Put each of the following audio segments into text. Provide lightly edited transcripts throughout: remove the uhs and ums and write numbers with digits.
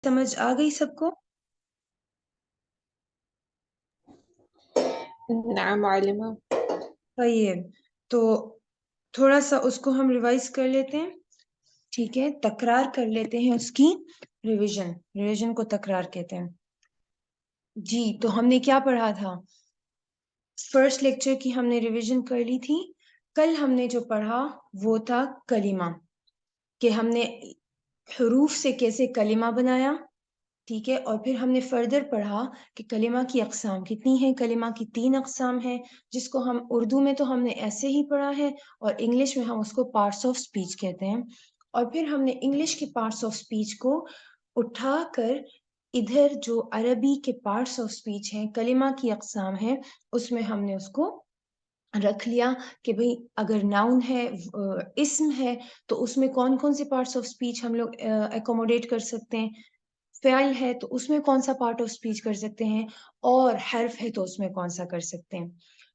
سمجھ آ گئی سب کو؟ نعم معلمہ. طيب تو تھوڑا سا اس کو ہم ریوائز کر لیتے ہیں. ٹھیک ہے، تکرار کر لیتے ہیں اس کی ریویژن کو تکرار کہتے ہیں. جی تو ہم نے کیا پڑھا تھا؟ فرسٹ لیکچر کی ہم نے ریویژن کر لی تھی. کل ہم نے جو پڑھا وہ تھا کلمہ، کہ ہم نے حروف سے کیسے کلمہ بنایا. ٹھیک ہے، اور پھر ہم نے فردر پڑھا کہ کلمہ کی اقسام کتنی ہیں. کلمہ کی 3 اقسام ہیں، جس کو ہم اردو میں تو ہم نے ایسے ہی پڑھا ہے، اور انگلش میں ہم اس کو پارٹس آف سپیچ کہتے ہیں. اور پھر ہم نے انگلش کے پارٹس آف سپیچ کو اٹھا کر ادھر جو عربی کے پارٹس آف سپیچ ہیں، کلمہ کی اقسام ہیں، اس میں ہم نے اس کو رکھ لیا کہ بھئی اگر ناؤن ہے، اسم ہے، تو اس میں کون کون سے پارٹس آف سپیچ ہم لوگ ایکوموڈیٹ کر سکتے ہیں. فعل ہے تو اس میں کون سا پارٹ آف سپیچ کر سکتے ہیں، اور حرف ہے تو اس میں کون سا کر سکتے ہیں.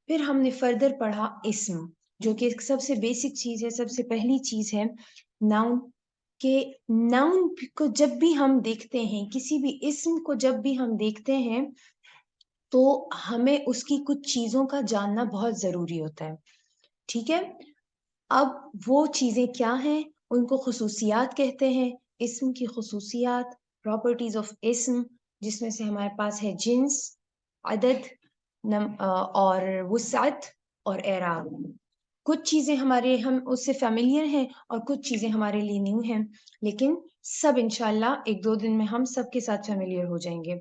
پھر ہم نے فردر پڑھا اسم، جو کہ سب سے بیسک چیز ہے، سب سے پہلی چیز ہے ناؤن. کہ ناؤن کو جب بھی ہم دیکھتے ہیں، کسی بھی اسم کو جب بھی ہم دیکھتے ہیں، تو ہمیں اس کی کچھ چیزوں کا جاننا بہت ضروری ہوتا ہے. ٹھیک ہے، اب وہ چیزیں کیا ہیں؟ ان کو خصوصیات کہتے ہیں. اسم کی خصوصیات، پراپرٹیز آف اسم، جس میں سے ہمارے پاس ہے جنس، عدد، اور وسعت اور اعراب. کچھ چیزیں ہم اس سے فیملیئر ہیں، اور کچھ چیزیں ہمارے لیے نیو ہیں، لیکن سب انشاءاللہ 1-2 دن میں ہم سب کے ساتھ فیملیئر ہو جائیں گے.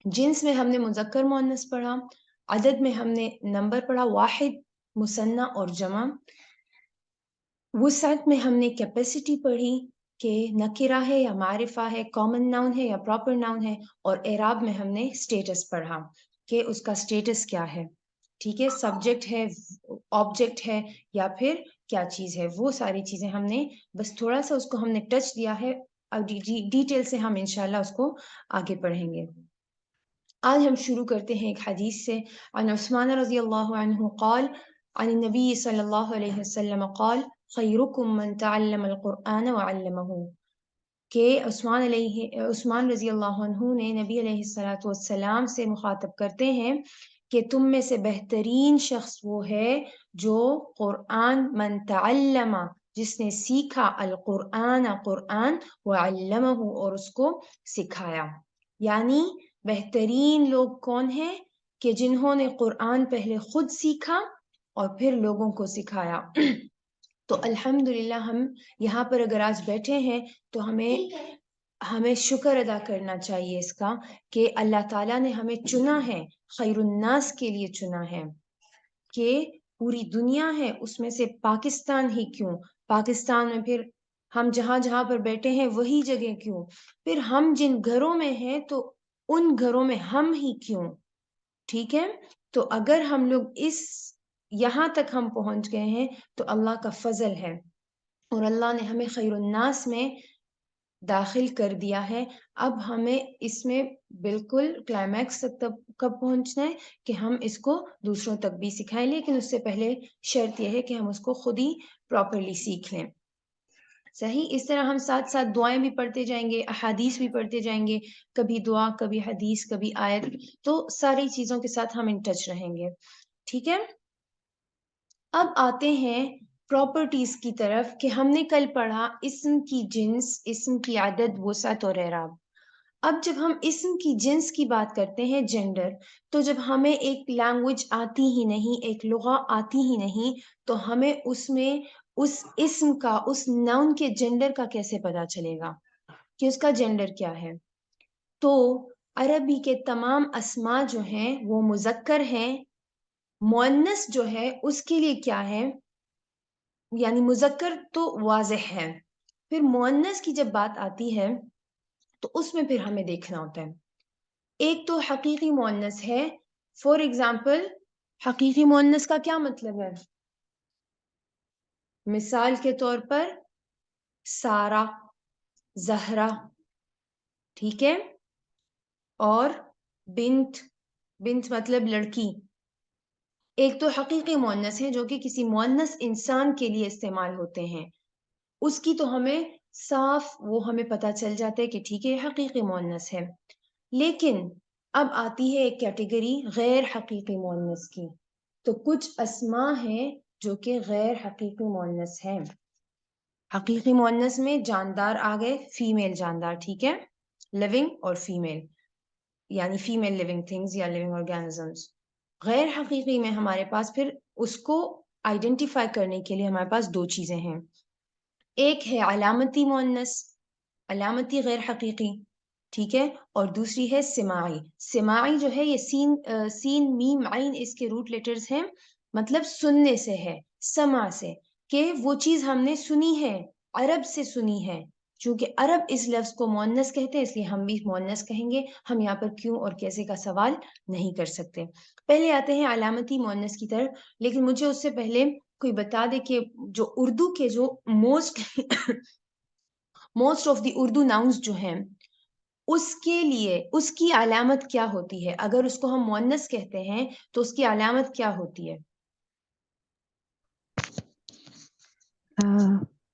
جنس میں ہم نے مذکر مؤنث پڑھا، عدد میں ہم نے نمبر پڑھا، واحد، مثنی اور جمع. وسعت میں ہم نے کیپیسٹی پڑھی کہ نکرہ ہے یا معرفہ ہے، کامن ناؤن ہے یا پراپر ناؤن ہے. اور اعراب میں ہم نے اسٹیٹس پڑھا کہ اس کا اسٹیٹس کیا ہے. ٹھیک ہے، سبجیکٹ ہے، آبجیکٹ ہے، یا پھر کیا چیز ہے. وہ ساری چیزیں ہم نے بس تھوڑا سا اس کو ہم نے ٹچ دیا ہے. اب ڈیٹیل سے ہم انشاءاللہ اس کو آگے پڑھیں گے. آج ہم شروع کرتے ہیں ایک حدیث سے. عن عثمان رضی اللہ عنہ قال عن النبی صلی اللہ علیہ وسلم قال خیرکم من تعلم القرآن وعلمہ. کہ عثمان رضی اللہ عنہ نے نبی علیہ السلام سے مخاطب کرتے ہیں کہ تم میں سے بہترین شخص وہ ہے جو قرآن، من تعلم، جس نے سیکھا، القرآن، قرآن، وعلمہ، اور اس کو سکھایا. یعنی بہترین لوگ کون ہیں؟ کہ جنہوں نے قرآن پہلے خود سیکھا اور پھر لوگوں کو سکھایا. تو الحمدللہ ہم یہاں پر اگر آج بیٹھے ہیں تو ہمیں شکر ادا کرنا چاہیے اس کا کہ اللہ تعالیٰ نے ہمیں چنا ہے، خیر الناس کے لیے چنا ہے. کہ پوری دنیا ہے، اس میں سے پاکستان ہی کیوں، پاکستان میں پھر ہم جہاں جہاں پر بیٹھے ہیں وہی جگہ کیوں، پھر ہم جن گھروں میں ہیں تو ان گھروں میں ہم ہی کیوں. ٹھیک ہے، تو اگر ہم لوگ یہاں تک ہم پہنچ گئے ہیں تو اللہ کا فضل ہے، اور اللہ نے ہمیں خیر الناس میں داخل کر دیا ہے. اب ہمیں اس میں بالکل کلائمیکس تک کب پہنچنا ہے کہ ہم اس کو دوسروں تک بھی سکھائیں، لیکن اس سے پہلے شرط یہ ہے کہ ہم اس کو خود ہی پراپرلی سیکھ لیں. صحیح، اس طرح ہم ساتھ ساتھ دعائیں بھی پڑھتے جائیں گے، احادیث بھی پڑھتے جائیں گے، کبھی دعا، کبھی حدیث، کبھی آیت، تو ساری چیزوں کے ساتھ ہم ان ٹچ رہیں گے. ٹھیک ہے، اب آتے ہیں پراپرٹیز کی طرف کہ ہم نے کل پڑھا اسم کی جنس، اسم کی عدد، وسعت اور اعراب. اب جب ہم اسم کی جنس کی بات کرتے ہیں، جینڈر، تو جب ہمیں ایک لینگویج آتی ہی نہیں، ایک لغہ آتی ہی نہیں، تو ہمیں اس میں اس اسم کا، اس ناؤن کے جینڈر کا کیسے پتا چلے گا کہ اس کا جینڈر کیا ہے. تو عربی کے تمام اسماء جو ہیں وہ مذکر ہیں. مؤنث جو ہے اس کے لیے کیا ہے، یعنی مذکر تو واضح ہے، پھر مؤنث کی جب بات آتی ہے تو اس میں پھر ہمیں دیکھنا ہوتا ہے. ایک تو حقیقی مؤنث ہے. فور ایگزامپل، حقیقی مؤنث کا کیا مطلب ہے؟ مثال کے طور پر سارا، زہرا، ٹھیک ہے، اور بنت، بنت مطلب لڑکی. ایک تو حقیقی مؤنث ہے جو کہ کسی مؤنث انسان کے لیے استعمال ہوتے ہیں، اس کی تو ہمیں صاف وہ ہمیں پتہ چل جاتا ہے کہ ٹھیک ہے یہ حقیقی مؤنث ہے. لیکن اب آتی ہے ایک کیٹیگری غیر حقیقی مؤنث کی. تو کچھ اسما ہیں جو کہ غیر حقیقی مؤنث ہیں. حقیقی مؤنث میں جاندار آ گئے، فیمیل جاندار، ٹھیک ہے، لیونگ اور فیمیل، یعنی فیمیل لیونگ تھنگز یا لیونگ آرگینزمز. غیر حقیقی میں ہمارے پاس پھر اس کو آئیڈینٹیفائی کرنے کے لیے ہمارے پاس دو چیزیں ہیں. ایک ہے علامتی مؤنث، علامتی غیر حقیقی، ٹھیک ہے، اور دوسری ہے سماعی. سماعی جو ہے یہ سین میم عین اس کے روٹ لیٹرز ہیں، مطلب سننے سے ہے، سمع سے، کہ وہ چیز ہم نے سنی ہے، عرب سے سنی ہے. چونکہ عرب اس لفظ کو مؤنث کہتے ہیں اس لیے ہم بھی مؤنث کہیں گے. ہم یہاں پر کیوں اور کیسے کا سوال نہیں کر سکتے. پہلے آتے ہیں علامتی مؤنث کی طرف، لیکن مجھے اس سے پہلے کوئی بتا دے کہ جو اردو کے جو most of the Urdu nouns جو ہیں اس کے لیے اس کی علامت کیا ہوتی ہے؟ اگر اس کو ہم مؤنث کہتے ہیں تو اس کی علامت کیا ہوتی ہے؟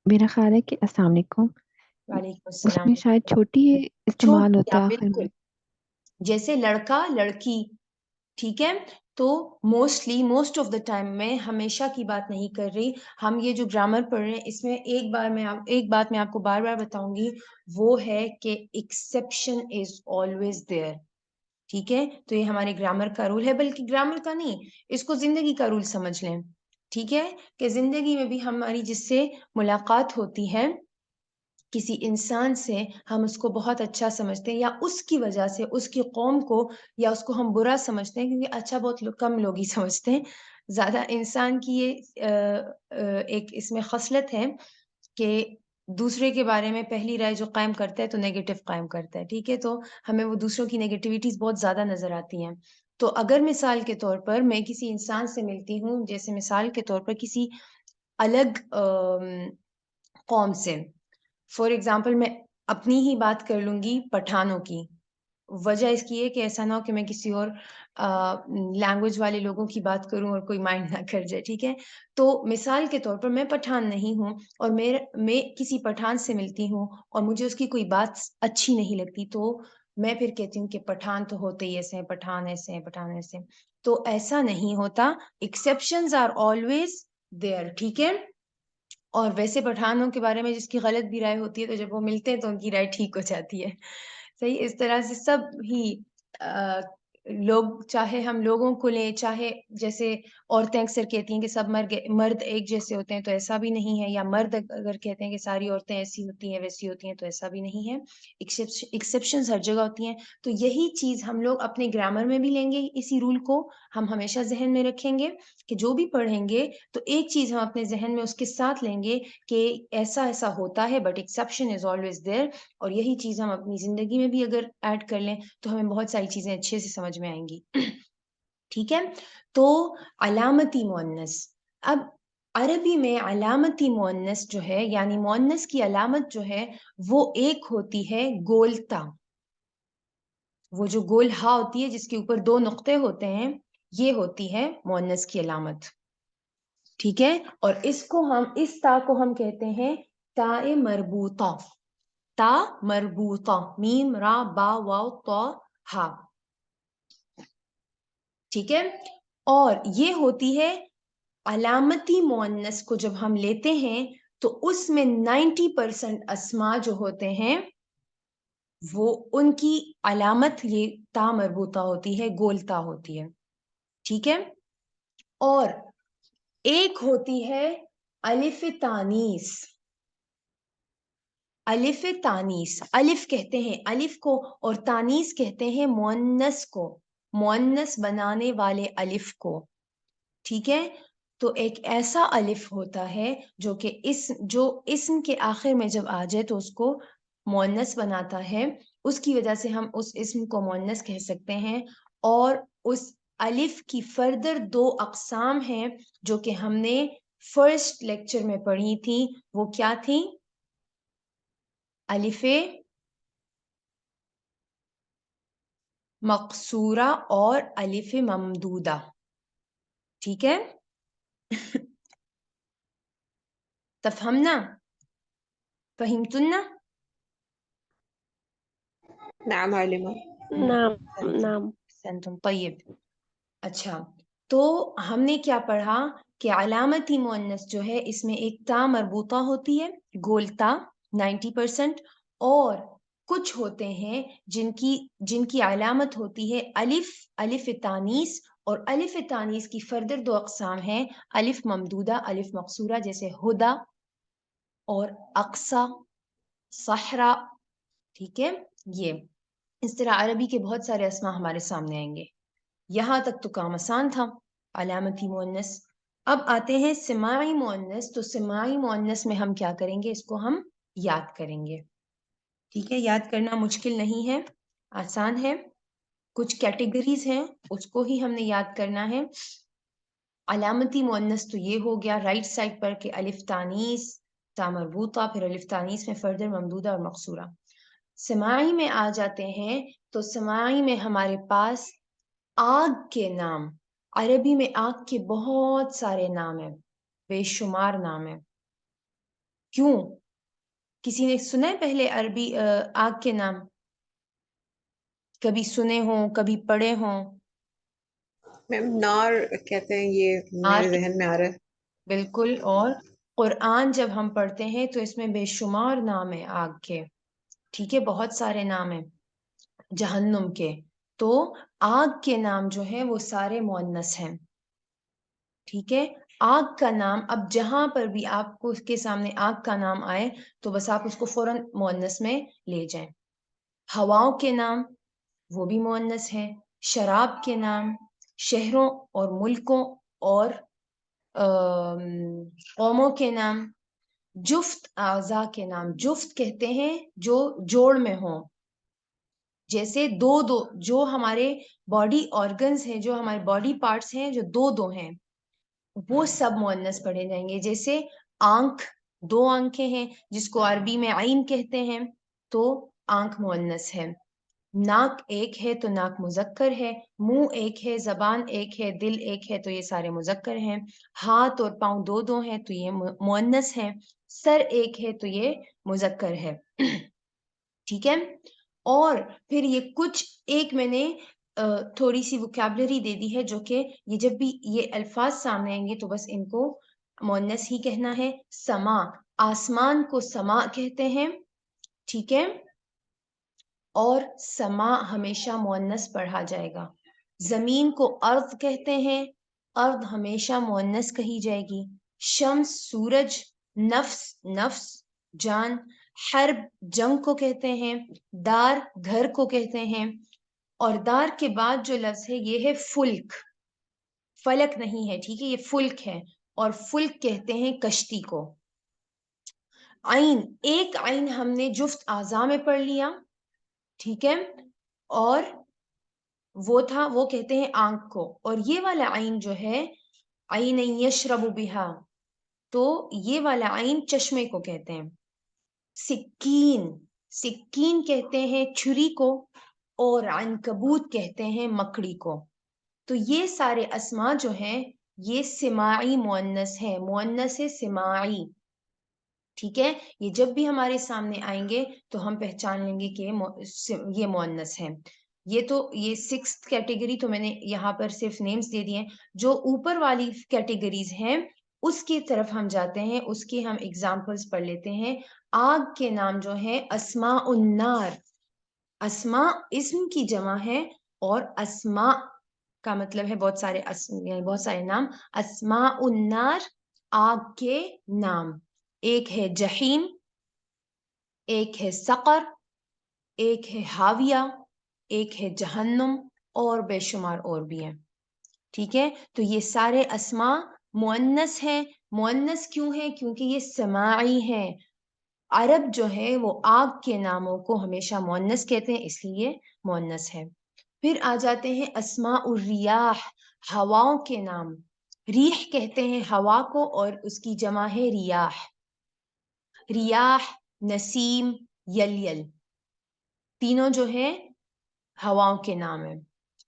میرا خیال ہے کہ السلام علیکم، وعلیکم اس السلام. میں شاید چھوٹی استعمال چھوٹی، ہوتا ہے آخر بالکل، میں. جیسے لڑکا لڑکی، ٹھیک ہے. تو موسٹ آف دا ٹائم میں ہمیشہ کی بات نہیں کر رہی، ہم یہ جو گرامر پڑھ رہے ہیں اس میں ایک بات میں آپ کو بار بار بتاؤں گی، وہ ہے کہ ایکسیپشن از آلویز دیئر. ٹھیک ہے، تو یہ ہمارے گرامر کا رول ہے، بلکہ گرامر کا نہیں، اس کو زندگی کا رول سمجھ لیں. ٹھیک ہے، کہ زندگی میں بھی ہماری جس سے ملاقات ہوتی ہے کسی انسان سے، ہم اس کو بہت اچھا سمجھتے ہیں، یا اس کی وجہ سے اس کی قوم کو یا اس کو ہم برا سمجھتے ہیں، کیونکہ اچھا بہت کم لوگ ہی سمجھتے ہیں. زیادہ انسان کی یہ ایک اس میں خصلت ہے کہ دوسرے کے بارے میں پہلی رائے جو قائم کرتا ہے تو نیگیٹو قائم کرتا ہے. ٹھیک ہے، تو ہمیں وہ دوسروں کی نیگیٹیویٹیز بہت زیادہ نظر آتی ہیں. تو اگر مثال کے طور پر میں کسی انسان سے ملتی ہوں، جیسے مثال کے طور پر کسی الگ قوم سے، فار ایگزامپل میں اپنی ہی بات کر لوں گی پٹھانوں کی، وجہ اس کی ہے کہ ایسا نہ ہو کہ میں کسی اور لینگویج والے لوگوں کی بات کروں اور کوئی مائنڈ نہ کر جائے. ٹھیک ہے، تو مثال کے طور پر میں پٹھان نہیں ہوں اور میں کسی پٹھان سے ملتی ہوں اور مجھے اس کی کوئی بات اچھی نہیں لگتی، تو میں پھر کہتی ہوں کہ پٹھان تو ہوتے ہی ایسے ہیں، پٹھان ایسے ہیں، پٹھان ایسے ہیں. تو ایسا نہیں ہوتا، ایکسیپشنز آر آلویز دیئر. ٹھیک ہے، اور ویسے پٹھانوں کے بارے میں جس کی غلط بھی رائے ہوتی ہے تو جب وہ ملتے ہیں تو ان کی رائے ٹھیک ہو جاتی ہے. صحیح، اس طرح سے سب ہی لوگ، چاہے ہم لوگوں کو لیں، چاہے جیسے عورتیں اکثر کہتی ہیں کہ سب مرد ایک جیسے ہوتے ہیں، تو ایسا بھی نہیں ہے، یا مرد اگر کہتے ہیں کہ ساری عورتیں ایسی ہوتی ہیں ویسی ہوتی ہیں، تو ایسا بھی نہیں ہے. ایکسیپشنز ہر جگہ ہوتی ہیں. تو یہی چیز ہم لوگ اپنے گرامر میں بھی لیں گے، اسی رول کو ہم ہمیشہ ذہن میں رکھیں گے کہ جو بھی پڑھیں گے تو ایک چیز ہم اپنے ذہن میں اس کے ساتھ لیں گے کہ ایسا ایسا ہوتا ہے، but exception is always there. اور یہی چیز ہم اپنی زندگی میں بھی اگر ایڈ کر لیں تو ہمیں بہت ساری چیزیں اچھے سے سمجھ میں آئیں گی. ٹھیک ہے، تو علامتی مؤنث. اب عربی میں علامتی مؤنث جو ہے، یعنی مؤنث کی علامت جو ہے وہ ایک ہوتی ہے گولتا. وہ جو گول ہا ہوتی ہے جس کے اوپر دو نقطے ہوتے ہیں، یہ ہوتی ہے مؤنث کی علامت. ٹھیک ہے، اور اس تا کو ہم کہتے ہیں تا مربوطہ. تا مربوطہ، میم را با واو تا ہا. ٹھیک ہے، اور یہ ہوتی ہے علامتی مؤنث کو جب ہم لیتے ہیں تو اس میں 90% اسما جو ہوتے ہیں وہ ان کی علامت یہ تا مربوطہ ہوتی ہے، گولتا ہوتی ہے. ٹھیک ہے، اور ایک ہوتی ہے الف تانیث. الف تانیث، الف کہتے ہیں الف کو اور تانیث کہتے ہیں مؤنث کو، مؤنث بنانے والے الف کو. ٹھیک ہے، تو ایک ایسا الف ہوتا ہے جو اسم کے آخر میں جب آ جائے تو اس کو مؤنث بناتا ہے، اس کی وجہ سے ہم اس اسم کو مؤنث کہہ سکتے ہیں. اور اس الف کی فردر دو اقسام ہیں جو کہ ہم نے فرسٹ لیکچر میں پڑھی تھی. وہ کیا تھی؟ الف مقصورہ اور الف ممدودہ. ٹھیک ہے، تفہمنا؟ فهمتنا؟ نعم عالمة. نعم أحسنتم نعم. أحسنتم. طيب اچھا، تو ہم نے کیا پڑھا کہ علامتی مؤنث جو ہے اس میں ایک تا مربوطہ ہوتی ہے، گول تا 90%، اور کچھ ہوتے ہیں جن کی علامت ہوتی ہے الف تانیث، اور الف تانیث کی فردر دو اقسام ہیں، الف ممدودہ، الف مقصورہ، جیسے ہدا اور اقصا، صحرا. ٹھیک ہے، یہ اس طرح عربی کے بہت سارے اسما ہمارے سامنے آئیں گے. یہاں تک تو کام آسان تھا، علامتی مؤنث. اب آتے ہیں سماعی مؤنث. تو سماعی مؤنث میں ہم کیا کریں گے، اس کو ہم یاد کریں گے. ٹھیک ہے، یاد کرنا مشکل نہیں ہے، آسان ہے. کچھ کیٹیگریز ہیں، اس کو ہی ہم نے یاد کرنا ہے. علامتی مؤنث تو یہ ہو گیا رائٹ سائڈ پر کہ الف تانیث، تا مربوطہ، پھر الف تانیث میں فردر ممدودہ اور مقصورہ. سماعی میں آ جاتے ہیں، تو سماعی میں ہمارے پاس آگ کے نام، عربی میں آگ کے بہت سارے نام ہیں، بے شمار نام ہیں. کیوں؟ کسی نے سنا ہے پہلے عربی آگ کے نام؟ کبھی سنے ہوں، کبھی پڑھے ہوں؟ میم نار کہتے ہیں، یہ میرے ذہن میں آ رہا ہے. بالکل. اور قرآن جب ہم پڑھتے ہیں تو اس میں بے شمار نام ہیں آگ کے. ٹھیک ہے، بہت سارے نام ہیں جہنم کے. تو آگ کے نام جو ہیں وہ سارے مؤنث ہیں. ٹھیک ہے، آگ کا نام اب جہاں پر بھی آپ کو اس کے سامنے آگ کا نام آئے تو بس آپ اس کو فوراً مؤنث میں لے جائیں. ہواؤں کے نام وہ بھی مؤنث ہیں. شراب کے نام، شہروں اور ملکوں اور قوموں کے نام. جفت اعضاء کے نام، جفت کہتے ہیں جو جوڑ میں ہوں، جیسے دو جو ہمارے باڈی آرگنز ہیں، جو ہمارے باڈی پارٹس ہیں جو دو ہیں، وہ سب مؤنث پڑھے جائیں گے. جیسے آنکھ، دو آنکھیں ہیں جس کو عربی میں عین کہتے ہیں، تو آنکھ مؤنث ہے. ناک ایک ہے تو ناک مذکر ہے. منہ ایک ہے، زبان ایک ہے، دل ایک ہے، تو یہ سارے مذکر ہیں. ہاتھ اور پاؤں دو ہیں تو یہ مؤنث ہیں. سر ایک ہے تو یہ مذکر ہے. ٹھیک ہے. اور پھر یہ کچھ ایک میں نے تھوڑی سی وکیبلری دے دی ہے، جو کہ یہ جب بھی یہ الفاظ سامنے آئیں گے تو بس ان کو مؤنث ہی کہنا ہے. سما، آسمان کو سما کہتے ہیں. ٹھیک ہے، اور سما ہمیشہ مؤنث پڑھا جائے گا. زمین کو ارض کہتے ہیں، ارض ہمیشہ مؤنث کہی جائے گی. شمس سورج، نفس جان، حرب جنگ کو کہتے ہیں. دار گھر کو کہتے ہیں. اور دار کے بعد جو لفظ ہے یہ ہے فلک، فلک نہیں ہے. ٹھیک ہے، یہ فلک ہے، اور فلک کہتے ہیں کشتی کو. عین، ایک عین ہم نے جفت اعضاء میں پڑھ لیا. ٹھیک ہے، اور وہ کہتے ہیں آنکھ کو. اور یہ والا عین جو ہے، عین یشرب بہا، تو یہ والا عین چشمے کو کہتے ہیں. سکین کہتے ہیں چھری کو، اور عنکبوت کہتے ہیں مکڑی کو. تو یہ سارے اسما جو ہیں یہ سماعی مؤنث ہیں، مؤنث سماعی. ٹھیک ہے، یہ جب بھی ہمارے سامنے آئیں گے تو ہم پہچان لیں گے کہ یہ مؤنث ہیں. یہ 6th کیٹیگری تو میں نے یہاں پر صرف نیمز دے دیے ہیں. جو اوپر والی کیٹیگریز ہیں اس کی طرف ہم جاتے ہیں، اس کی ہم اگزامپلز پڑھ لیتے ہیں. آگ کے نام جو ہیں اسماء النار، اسماء اسم کی جمع ہے، اور اسماء کا مطلب ہے بہت سارے نام. اسماء النار آگ کے نام. ایک ہے جہیم، ایک ہے سقر، ایک ہے حاویہ، ایک ہے جہنم، اور بے شمار اور بھی ہیں. ٹھیک ہے، تو یہ سارے اسما مؤنث ہیں. مؤنث کیوں ہیں؟ کیونکہ یہ سماعی ہیں. عرب جو ہے وہ آگ کے ناموں کو ہمیشہ مؤنث کہتے ہیں، اس لیے مؤنث ہے. پھر آ جاتے ہیں اسماء الریاح، ہواؤں کے نام. ریح کہتے ہیں ہوا کو، اور اس کی جمع ہے ریاح. ریاح، نسیم، یلیل، تینوں جو ہیں ہواؤں کے نام ہیں،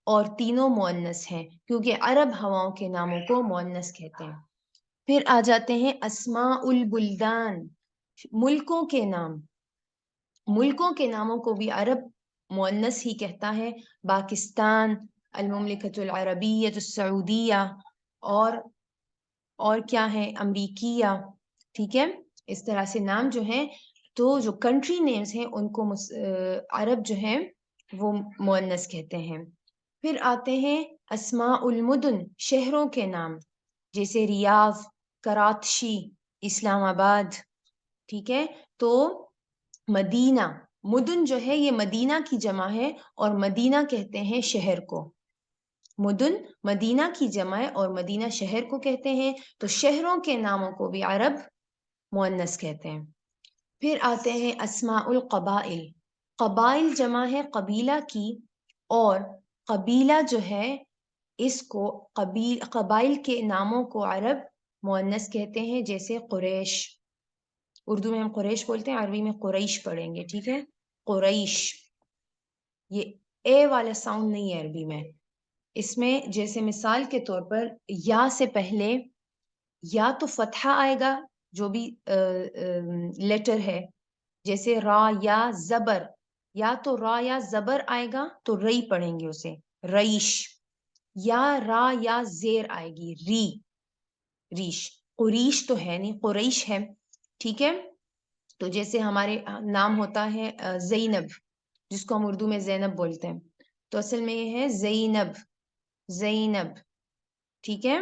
اور تینوں مؤنث ہیں کیونکہ عرب ہواؤں کے ناموں کو مؤنث کہتے ہیں. پھر آ جاتے ہیں اسماء البلدان. ملکوں کے نام، ملکوں کے ناموں کو بھی عرب مؤنث ہی کہتا ہے، پاکستان، المملکۃ العربیۃ السعودیہ، اور کیا ہے، امریکیہ، ٹھیک ہے، اس طرح سے نام جو ہیں، تو جو کنٹری نیمز ہیں ان کو عرب جو ہیں وہ مؤنث کہتے ہیں۔ پھر آتے ہیں اسماء المدن، شہروں کے نام، جیسے ریاض، کراچی، اسلام آباد، ٹھیک ہے۔ تو مدینہ، مدن جو ہے یہ مدینہ کی جمع ہے، اور مدینہ کہتے ہیں شہر کو، مدن مدینہ کی جمع ہے اور مدینہ شہر کو کہتے ہیں، تو شہروں کے ناموں کو بھی عرب مؤنث کہتے ہیں۔ پھر آتے ہیں اسماء القبائل، قبائل جمع ہے قبیلہ کی، اور قبیلہ جو ہے اس کو قبائل کے ناموں کو عرب مؤنث کہتے ہیں، جیسے قریش، اردو میں ہم قریش بولتے ہیں، عربی میں قریش پڑھیں گے، ٹھیک ہے، قریش، یہ اے والا ساؤنڈ نہیں ہے عربی میں، اس میں جیسے مثال کے طور پر یا سے پہلے یا تو فتحہ آئے گا جو بھی لیٹر ہے، جیسے را یا زبر، یا تو را یا زبر آئے گا تو رئی پڑھیں گے اسے ریش، یا را یا زیر آئے گی ری، ریش، قریش تو ہے نہیں، قریش ہے، ٹھیک ہے۔ تو جیسے ہمارے نام ہوتا ہے زینب، جس کو ہم اردو میں زینب بولتے ہیں، تو اصل میں یہ ہے زینب، زینب، ٹھیک ہے،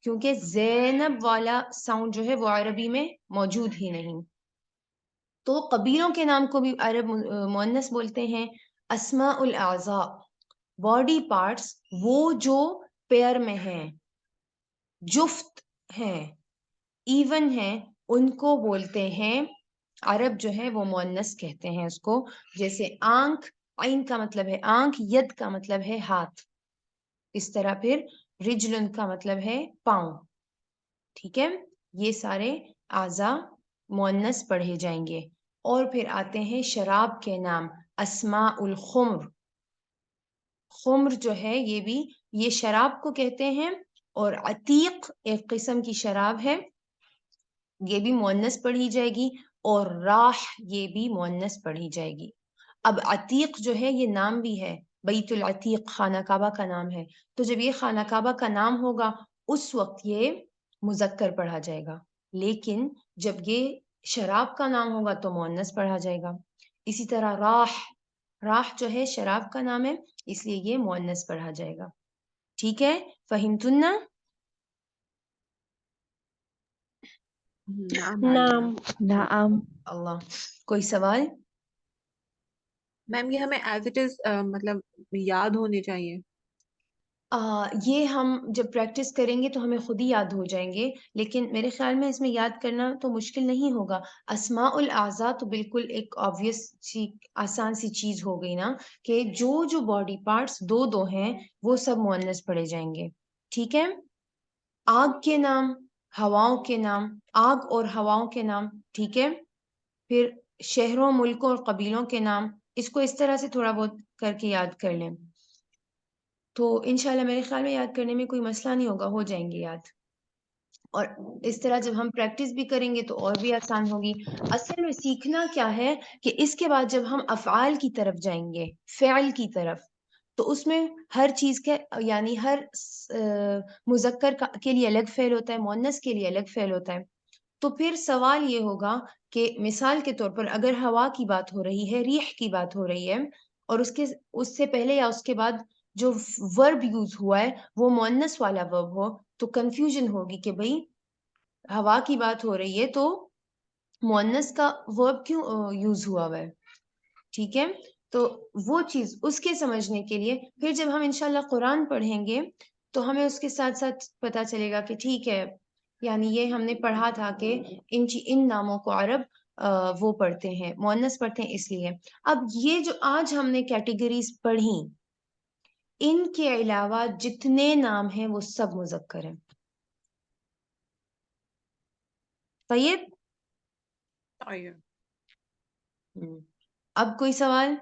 کیونکہ زینب والا ساؤنڈ جو ہے وہ عربی میں موجود ہی نہیں۔ تو قبیلوں کے نام کو بھی عرب مؤنث بولتے ہیں۔ اسماء الاعضاء، باڈی پارٹس، وہ جو پیئر میں ہیں، جفت ہیں، ایون ہیں، ان کو بولتے ہیں عرب جو ہے وہ مؤنث کہتے ہیں اس کو، جیسے آنکھ، عین کا مطلب ہے آنکھ، ید کا مطلب ہے ہاتھ، اس طرح پھر رجلن کا مطلب ہے پاؤں، ٹھیک ہے، یہ سارے اعضاء مؤنث پڑھے جائیں گے۔ اور پھر آتے ہیں شراب کے نام، اسماء الخمر، خمر جو ہے یہ بھی، یہ شراب کو کہتے ہیں، اور عتیق ایک قسم کی شراب ہے، یہ بھی مؤنث پڑھی جائے گی، اور راح یہ بھی مؤنث پڑھی جائے گی۔ اب عتیق جو ہے یہ نام بھی ہے، بیت العتیق خانہ کعبہ کا نام ہے، تو جب یہ خانہ کعبہ کا نام ہوگا اس وقت یہ مذکر پڑھا جائے گا، لیکن جب یہ شراب کا نام ہوگا تو مؤنث پڑھا جائے گا۔ اسی طرح راح، راح جو ہے شراب کا نام ہے، اس لیے یہ مؤنث پڑھا جائے گا، ٹھیک ہے، فہمتن نا؟ نام نعم اللہ، کوئی سوال؟ میم یہ ہمیں ایز اٹ از مطلب یاد ہونے چاہیے؟ یہ ہم جب پریکٹس کریں گے تو ہمیں خود ہی یاد ہو جائیں گے، لیکن میرے خیال میں اس میں یاد کرنا تو مشکل نہیں ہوگا۔ اسماء الاعضاء تو بالکل ایک آبویس سی آسان سی چیز ہو گئی نا، کہ جو باڈی پارٹس دو ہیں وہ سب مؤنث پڑھے جائیں گے، ٹھیک ہے۔ آگ کے نام، ہواؤں کے نام، آگ اور ہواؤں کے نام، ٹھیک ہے۔ پھر شہروں، ملکوں اور قبیلوں کے نام، اس کو اس طرح سے تھوڑا بہت کر کے یاد کر لیں تو انشاءاللہ میرے خیال میں یاد کرنے میں کوئی مسئلہ نہیں ہوگا، ہو جائیں گے یاد۔ اور اس طرح جب ہم پریکٹس بھی کریں گے تو اور بھی آسان ہوگی۔ اصل میں سیکھنا کیا ہے کہ اس کے بعد جب ہم افعال کی طرف جائیں گے، فعل کی طرف، تو اس میں ہر چیز کے یعنی ہر مذکر کے لیے الگ فعل ہوتا ہے، مؤنث کے لیے الگ فعل ہوتا ہے، تو پھر سوال یہ ہوگا کہ مثال کے طور پر اگر ہوا کی بات ہو رہی ہے، ریح کی بات ہو رہی ہے، اور اس سے پہلے یا اس کے بعد جو ورب یوز ہوا ہے وہ مؤنث والا ورب ہو، تو کنفیوژن ہوگی کہ بھئی ہوا کی بات ہو رہی ہے تو مؤنث کا ورب کیوں یوز ہوا ہے، ٹھیک ہے۔ تو وہ چیز اس کے سمجھنے کے لیے پھر جب ہم انشاءاللہ قرآن پڑھیں گے تو ہمیں اس کے ساتھ ساتھ پتہ چلے گا کہ ٹھیک ہے، یعنی یہ ہم نے پڑھا تھا کہ ان ناموں کو عرب وہ پڑھتے ہیں، مؤنث پڑھتے ہیں اس لیے۔ اب یہ جو آج ہم نے کیٹیگریز پڑھی، ان کے علاوہ جتنے نام ہیں وہ سب مذکر ہیں۔ طیب، اب کوئی سوال؟